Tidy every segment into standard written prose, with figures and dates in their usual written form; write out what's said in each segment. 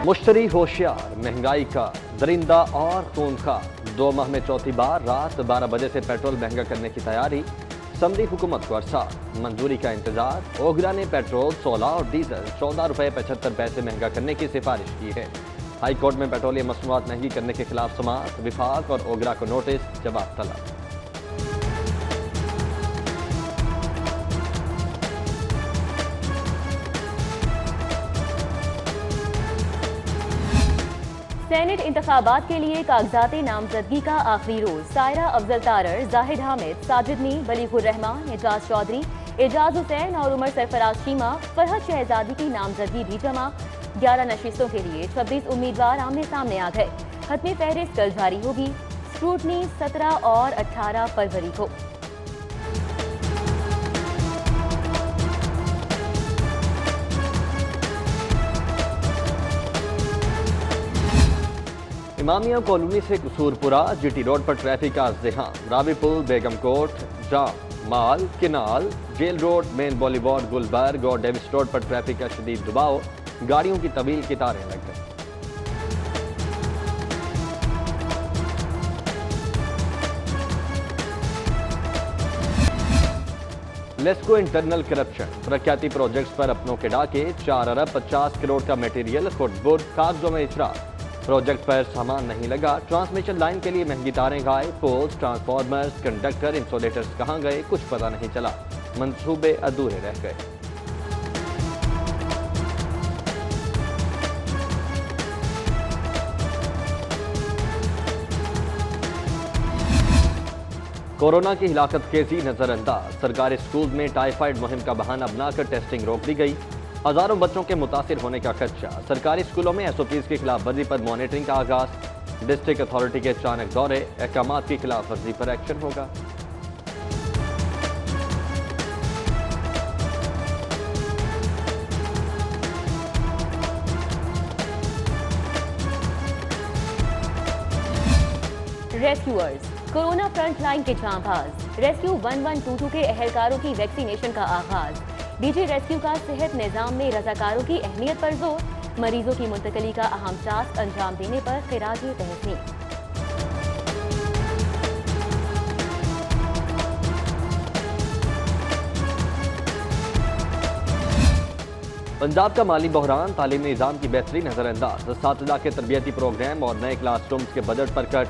मुश्तरी होशियार, महंगाई का दरिंदा और खूनखार। 2 माह में चौथी बार रात 12 बजे से पेट्रोल महंगा करने की तैयारी। समरी हुकूमत को अरसा मंजूरी का इंतजार। ओगरा ने पेट्रोल 16 और डीजल 14 रुपये 75 पैसे महंगा करने की सिफारिश की है। हाई कोर्ट में पेट्रोलियम मसनूआत महंगी करने के खिलाफ समाअत। विफाक और ओगरा को नोटिस, जवाब तलब। सेनेट इंतखाबात के लिए कागजात नामजदगी का आखिरी रोज। सायरा अफजल तारर, जाहिद हामिद, साजिद मीर, बलीगुर रहमान, एजाज चौधरी, एजाज हुसैन और उमर सरफराज शीमा, फरहत शहजादी की नामजदगी भी जमा। 11 नशिस्तों के लिए 26 उम्मीदवार आमने सामने आ गए। खत्मी फहरिस्त कल जारी होगी। स्क्रूटनी 17 और 18 फरवरी को। इमामिया कॉलोनी से कसूरपुरा जीटी रोड पर ट्रैफिक का इज़्दिहाम। रावी पुल, Begum Kot, jam, mall, canal, jail road, main boulevard, Gulberg और डेविस रोड पर ट्रैफिक का शदीद दबाव। गाड़ियों की तवील कतारें लग गई। LESCO internal corruption. प्रख्याति प्रोजेक्ट्स पर अपनों के डाके। 4 अरब 50 करोड़ का मटेरियल खुर्द-बुर्द, कागजों में इचरा। प्रोजेक्ट पर सामान नहीं लगा। ट्रांसमिशन लाइन के लिए महंगी तारें गायब। पोल्स, ट्रांसफार्मर्स, कंडक्टर, इंसुलेटर्स कहां गए, कुछ पता नहीं चला। मंसूबे अधूरे रह गए। कोरोना की हिलाकत खेजी नजरअंदाज। सरकारी स्कूल में टाइफाइड मुहिम का बहाना बनाकर टेस्टिंग रोक दी गई। हजारों बच्चों के मुतासिर होने का खदशा। सरकारी स्कूलों में SOPs की खिलाफ वर्जी पर मॉनिटरिंग का आगाज। डिस्ट्रिक्ट अथॉरिटी के अचानक दौरे। अहकामात की खिलाफ वर्जी पर एक्शन होगा। रेस्क्यूअर्स कोरोना फ्रंट लाइन के जांबाज। रेस्क्यू 1122 के एहलकारों की वैक्सीनेशन का आगाज। डीजी रेस्क्यू का सेहत निजाम में रजाकारों की अहमियत पर जोर। मरीजों की मुंतकली का अहम टास्क अंजाम देने पर खिराज तहसीन। पंजाब का माली बहरान, तालीमी निजाम की बेहतरी नजरअंदाज। असातिज़ा के तरबियती प्रोग्राम और नए क्लासरूम्स के बजट पर कट।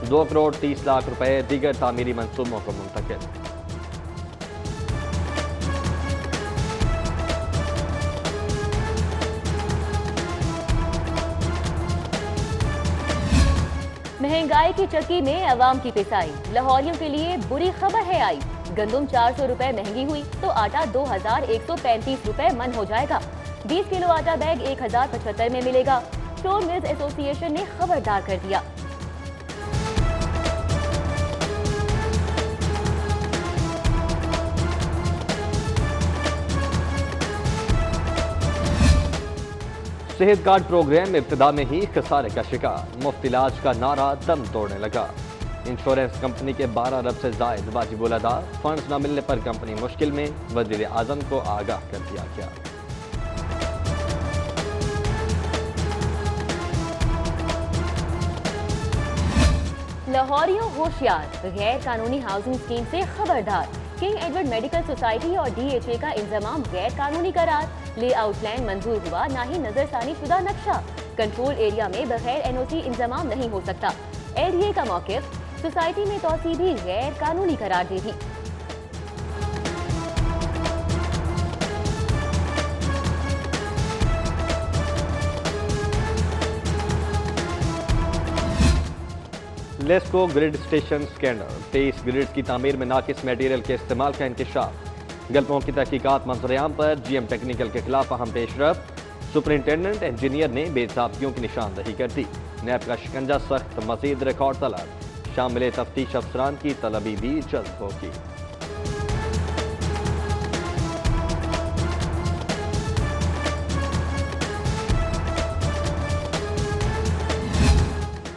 2 करोड़ 30 लाख रुपए दीगर तामीरी मंसूबों को मुंतकिल। महंगाई की चक्की में अवाम की पिसाई। लाहौरियों के लिए बुरी खबर है आई। गंदुम 400 रुपए महंगी हुई तो आटा 2135 रुपए मन हो जाएगा। 20 किलो आटा बैग 1075 में मिलेगा। स्टोर मिल्स एसोसिएशन ने खबरदार कर दिया। सेहत कार्ड प्रोग्राम इब्तिदा में ही खसारे का शिकार। मुफ्त इलाज का नारा दम तोड़ने लगा। इंश्योरेंस कंपनी के 12 अरब से जायद वाजिबुल अदा। फंड्स न मिलने पर कंपनी मुश्किल में। वजीर आजम को आगाह कर दिया गया। लाहौरियों होशियार, गैर कानूनी हाउसिंग स्कीम से खबरदार। किंग एडवर्ड मेडिकल सोसाइटी और DHA का इंतजाम गैर कानूनी करार। लेआउट प्लान मंजूर हुआ, ना ही नजरसानी शुदा नक्शा। कंट्रोल एरिया में बगैर NOC इंतजाम नहीं हो सकता। LDA का मौकिफ, सोसाइटी में तोसी भी गैर कानूनी करार दे दी। LESCO grid station scandal. 23 grids की तामीर में नाकिस मटेरियल के इस्तेमाल का इंकशाफ। गलतों की तहकीकात मंजरेआम पर GM टेक्निकल के खिलाफ अहम पेशरफ। सुपरिंटेंडेंट इंजीनियर ने बेसाबियों की निशानदही कर दी। नैब का शिकंजा सख्त, मजीद रिकॉर्ड तलब। शामिल तफ्तीश अफसरान की तलबी भी जल्द होगी।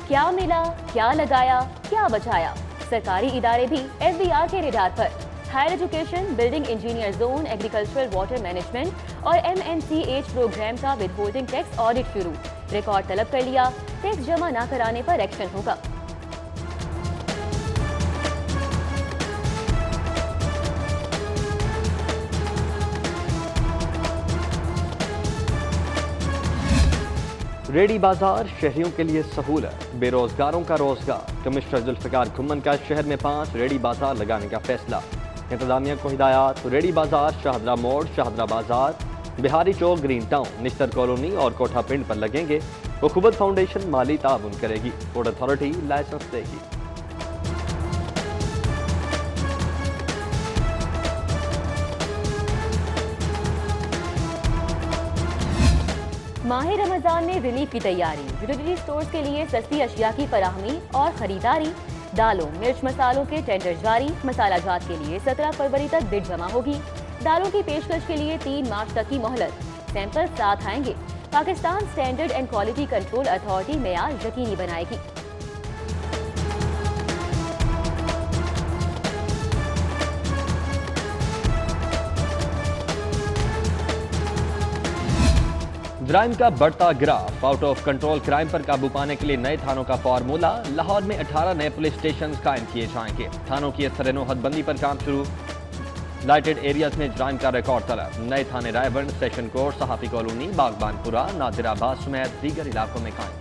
क्या मिला, क्या लगाया, क्या बचाया। सरकारी इदारे भी FBR के रेडार पर। Higher education, building engineer zone, agricultural water management और MNCH प्रोग्राम का विदहोल्डिंग टैक्स ऑडिट शुरू। रिकॉर्ड तलब कर लिया, टैक्स जमा न कराने पर एक्शन होगा। रेडी बाजार शहरियों के लिए सहूलत, बेरोजगारों का रोजगार। कमिश्नर जुल्फिकार घुम्मन का शहर में 5 रेडी बाजार लगाने का फैसला। इंतजामिया को हिदायत, रेडी बाजार शाहदरा मोड़, शाहदरा बाजार, Bihari Chowk, green town, Nishtar colony और कोठा पिंड पर लगेंगे। उखुबत फाउंडेशन माली ताउन करेगी, पोर्ट अथॉरिटी लाइसेंस देगी। माह रमजान में रिलीफ की तैयारी, यूटिलिटी स्टोर्स के लिए सस्ती अशिया की फराहमी और खरीदारी। दालों, मिर्च मसालों के टेंडर जारी, मसाला जात के लिए 17 फरवरी तक बिड जमा होगी। दालों की पेशकश के लिए 3 मार्च तक की मोहलत, सैंपल साथ आएंगे। Pakistan standard and quality control authority मेयार यकीनी बनाएगी। जराइम का बढ़ता graph, out of control crime पर काबू पाने के लिए नए थानों का फार्मूला। लाहौर में 18 नए पुलिस स्टेशन कायम किए जाएंगे। थानों की असर हदबंदी पर काम शुरू। लाइटेड एरियाज में जराइम का रिकॉर्ड तलब। नए थाने रायबंद, सेशन कोर्ट, सहाफी कॉलोनी, बागबानपुरा, नादिराबाद समेत दीगर इलाकों में कायम।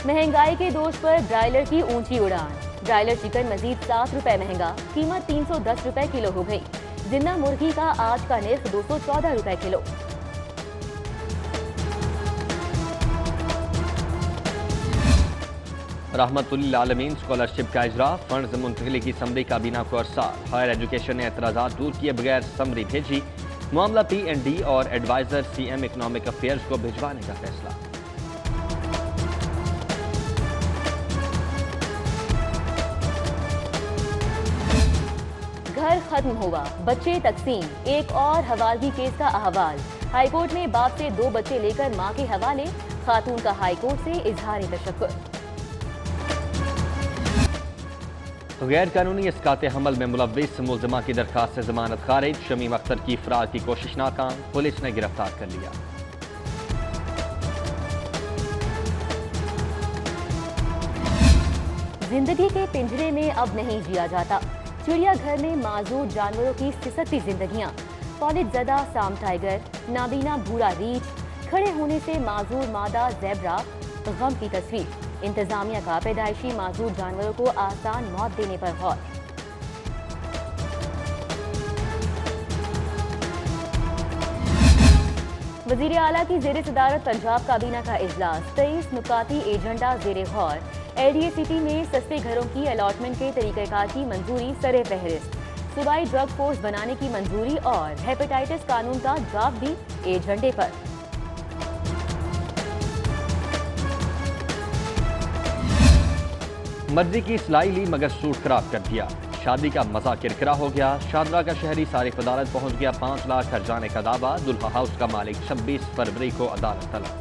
महंगाई के दोष पर ब्रायलर की ऊंची उड़ान। ब्रायलर चिकन मजीद 7 रुपए महंगा, कीमत 310 रुपए किलो हो गई। जिंदा मुर्गी का आज का निर्ख 214 रुपए किलो। रहमतुल्लिल आलमीन स्कॉलरशिप का इजरा, फंड्स मुंतकली की समरी काबीना को अरसाल। हायर एजुकेशन ने एतराजात दूर किए बगैर समरी भेजी। मामला P&D और एडवाइजर CM इकोनॉमिक अफेयर्स को भिजवाने का फैसला। घर खत्म हुआ, बच्चे तकसीम, एक और हवालगी केस का अहवाल। हाईकोर्ट में बाप से 2 बच्चे लेकर मां के हवाले, खातून का हाईकोर्ट से इजहार तशक्कुर। गैर कानूनी इसकात हमल में मुलव्विस मुलजमा की दरखास्त से जमानत खारिज। शमीम अख्तर की फरार की कोशिश नाकाम, पुलिस ने गिरफ्तार कर लिया। जिंदगी के पिंजरे में अब नहीं जिया जाता। चिड़ियाघर में माजूर जानवरों की सिसकती जिंदगियां। पॉलिट ज़दा साम टाइगर, नाबीना भूरा रीछ, खड़े होने से माजूर मादा ज़ेब्रा, गम की तस्वीर। इंतजामिया का पैदाइशी माजूर जानवरों को आसान मौत देने पर गौर। वजीर आला की जेर सदारत पंजाब काबीना का इजलास, 23 नुकाती एजेंडा जेर गौर। LDA-सिटी में सस्ते घरों की अलॉटमेंट के तरीक़ेकार की मंजूरी सरे फहरिस्त। सूबाई ड्रग फोर्स बनाने की मंजूरी और हेपेटाइटिस कानून का ड्राफ्ट भी एजेंडे पर। मर्जी की सिलाई ली मगर सूट खराब कर दिया। शादी का मजा किरकिरा हो गया। शादरा का शहरी सारिफ अदालत पहुंच गया। 5 लाख खर्चाने का दावा। दुल्हा हाउस का मालिक 26 फरवरी को अदालत तलब।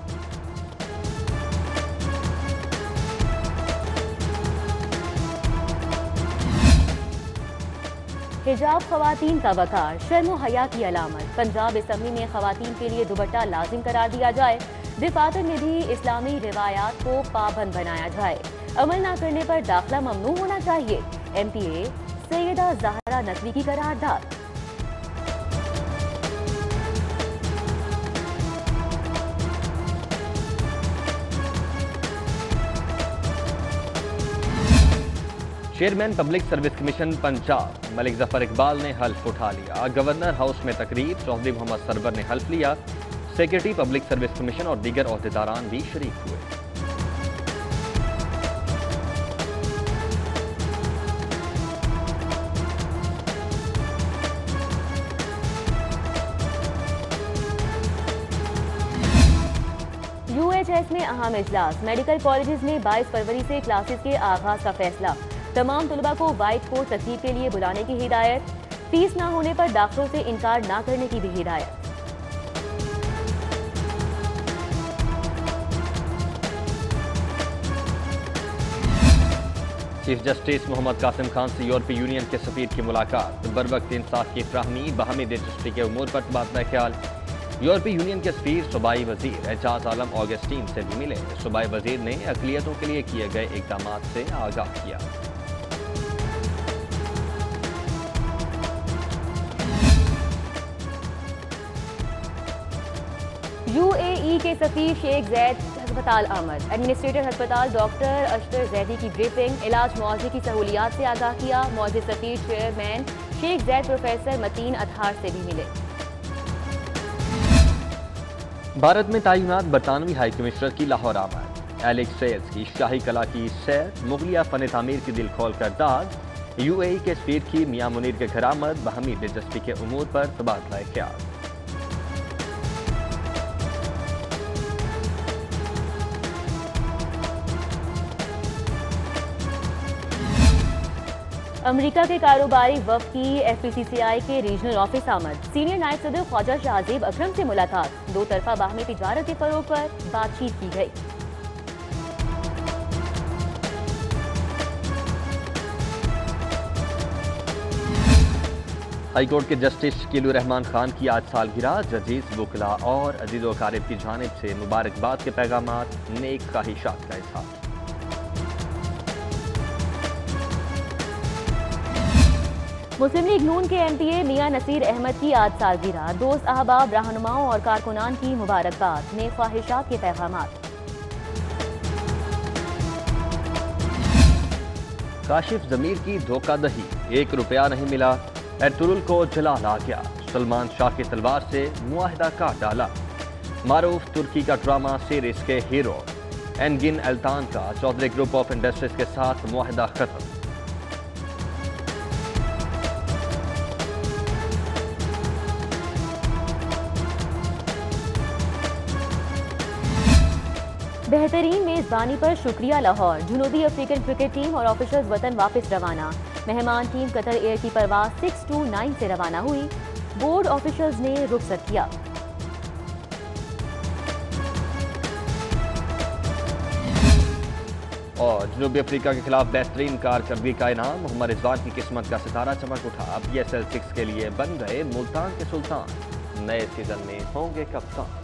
हिजाब खवातीन का वकार, शर्म हया की अलामत। पंजाब असम्बली में खवातीन के लिए दुपट्टा लाजिम करार दिया जाए। दिफातर में भी इस्लामी रिवायात को पाबंद बनाया जाए। अमल न करने पर दाखिला ममनू होना चाहिए। MPA सैयदा ज़हरा नकवी की करारदाद। Chairman public service commission Punjab Malik Zafar Iqbal ने हल्फ उठा लिया। गवर्नर हाउस में तकरीर, चौधरी मोहम्मद सरवर ने हल्फ लिया। सेक्रेटरी पब्लिक सर्विस कमीशन और दीगर ओहदेदारान भी शरीक हुए। UHS में अहम इजलास, मेडिकल कॉलेजेस में 22 फरवरी से क्लासेस के आगाज का फैसला। तमाम तलबा को वाइट कोर्स तकरीब के लिए बुलाने की हिदायत। फीस ना होने पर दाखिलों से इनकार ना करने की भी हिदायत। चीफ जस्टिस मोहम्मद कासिम खान से यूरोपीय यूनियन के सफीर की मुलाकात, बरवक्त इंसाफ की फ्राहमी, बाहमी दिलचस्पी के उमूर पर तबादला ख्याल। यूरोपीय यूनियन के सफीर सूबाई वजीर एजाज आलम ऑगस्टीन से भी मिले। सूबाई वजीर ने अक़लियतों के लिए किए गए इक़दाम से आगाह किया। यूएई के सफीर शेख जैद अस्पताल आमद। एडमिनिस्ट्रेटर अस्पताल डॉक्टर अशतर जैदी की ब्रीफिंग, इलाज मुआवजे की सहूलियात से आगाह किया। मौजूद सफीर चेयरमैन शेख जैद प्रोफेसर मतीन अतहार से भी मिले। भारत में तैनात बरतानवी हाई कमिश्नर की लाहौर आमद। एलेक्स सेल्स की शाही कला की सैर, मुगलिया फन तामीर की दिल खोल कर दाद। यूएई के सफीर की मियां मुनीर के घर आमद, बाहमी दिलचस्पी के उमूर पर तबादला ख्याल। अमेरिका के कारोबारी वफ़द की एफपीसीसीआई के रीजनल ऑफिस आमद। सीनियर नायब सदर ख्वाजा शाहजेब अकरम से मुलाकात, दो तरफा बाहमी तिजारत के फरोग पर बातचीत की गई। हाईकोर्ट के जस्टिस शकीलुर रहमान खान की आज सालगिरह। जजीज, वकला और अजीज व अकारिब की जानिब से मुबारकबाद के पैगामात, नेक ख्वाहिशात का इजहार। मुस्लिम लीग नून के एमपीए मियां नसीर अहमद की आज सालगिरह। दोस्त, अहबाब, रहनुमाओं और कारकुनान की मुबारकबाद, नेक ख्वाहिशात के पैगामात। काशिफ जमीर की धोखादही, 1 रुपया नहीं मिला, एर्तुगरुल को जलाल आ गया। सलमान शाह की तलवार से मुआहदा काट डाला। मारूफ तुर्की का ड्रामा सीरीज के हीरो एनगिन अल्तान का चौधरी ग्रुप ऑफ इंडस्ट्रीज के साथ मुआहदा खत्म। बेहतरीन मेजबानी पर शुक्रिया लाहौर। जनूबी अफ्रीकन क्रिकेट टीम और ऑफिशियल्स वतन वापस रवाना। मेहमान टीम कतर एयर की परवाज 629 से रवाना हुई। बोर्ड ऑफिशियल्स ने रुखसत किया। और जनूबी अफ्रीका के खिलाफ बेहतरीन कारकर्दगी का इनाम, मोहम्मद रिजवान की किस्मत का सितारा चमक उठा। PSL 6 के लिए बन गए मुल्तान के सुल्तान, नए सीजन में होंगे कप्तान।